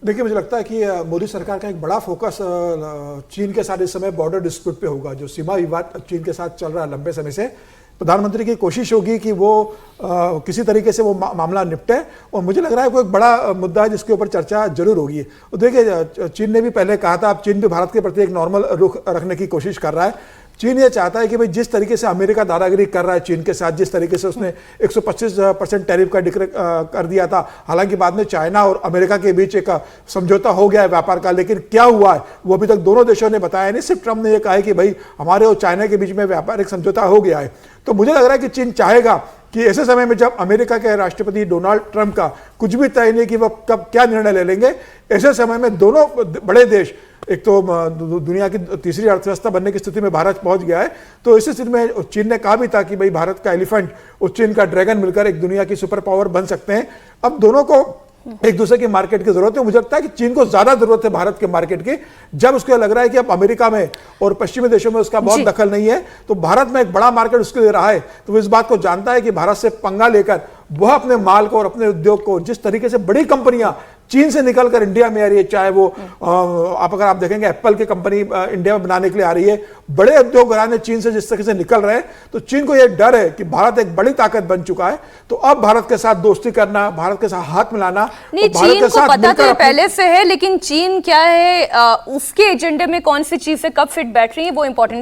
देखिए, मुझे लगता है कि मोदी सरकार का एक बड़ा फोकस चीन के साथ इस समय बॉर्डर डिस्प्यूट पे होगा। जो सीमा विवाद चीन के साथ चल रहा है लंबे समय से, प्रधानमंत्री की कोशिश होगी कि वो किसी तरीके से वो मामला निपटे। और मुझे लग रहा है कोई एक बड़ा मुद्दा है जिसके ऊपर चर्चा जरूर होगी। तो देखिए, चीन ने भी पहले कहा था, अब चीन भी भारत के प्रति एक नॉर्मल रुख रखने की कोशिश कर रहा है। चीन ये चाहता है कि भाई जिस तरीके से अमेरिका दादागिरी कर रहा है चीन के साथ, जिस तरीके से उसने 125% टैरिफ का डिक्लेयर कर दिया था, हालांकि बाद में चाइना और अमेरिका के बीच एक समझौता हो गया है व्यापार का, लेकिन क्या हुआ है वो अभी तक दोनों देशों ने बताया नहीं। सिर्फ ट्रंप ने यह कहा है कि भाई हमारे और चाइना के बीच में व्यापारिक समझौता हो गया है। तो मुझे लग रहा है कि चीन चाहेगा कि ऐसे समय में जब अमेरिका के राष्ट्रपति डोनाल्ड ट्रंप का कुछ भी तय नहीं कि वह कब क्या निर्णय ले लेंगे, ऐसे समय में दोनों बड़े देश, एक तो दुनिया की तीसरी अर्थव्यवस्था बनने की स्थिति में भारत पहुंच गया है, तो इस स्थिति में चीन ने कहा भी था कि भाई भारत का एलिफेंट और चीन का ड्रैगन मिलकर एक दुनिया की सुपर पावर बन सकते हैं। अब दोनों को एक दूसरे की मार्केट की जरूरत है। मुझे लगता है कि चीन को ज्यादा जरूरत है भारत के मार्केट की, जब उसको लग रहा है कि अब अमेरिका में और पश्चिमी देशों में उसका बहुत दखल नहीं है, तो भारत में एक बड़ा मार्केट उसके लिए रहा है। तो वो इस बात को जानता है कि भारत से पंगा लेकर वह अपने माल को और अपने उद्योग को, जिस तरीके से बड़ी कंपनियां चीन से निकलकर इंडिया में आ रही है, चाहे वो अगर आप देखेंगे एप्पल की कंपनी इंडिया में बनाने के लिए आ रही है, बड़े उद्योग घराने चीन से जिस तरीके से निकल रहे हैं, तो चीन को यह डर है कि भारत एक बड़ी ताकत बन चुका है। तो अब भारत के साथ दोस्ती करना, भारत के साथ हाथ मिलाना, नहीं, चीन को पता तो पहले से है, लेकिन चीन क्या है, उसके एजेंडे में कौन सी चीजें कब फिट बैठ रही है वो इंपॉर्टेंट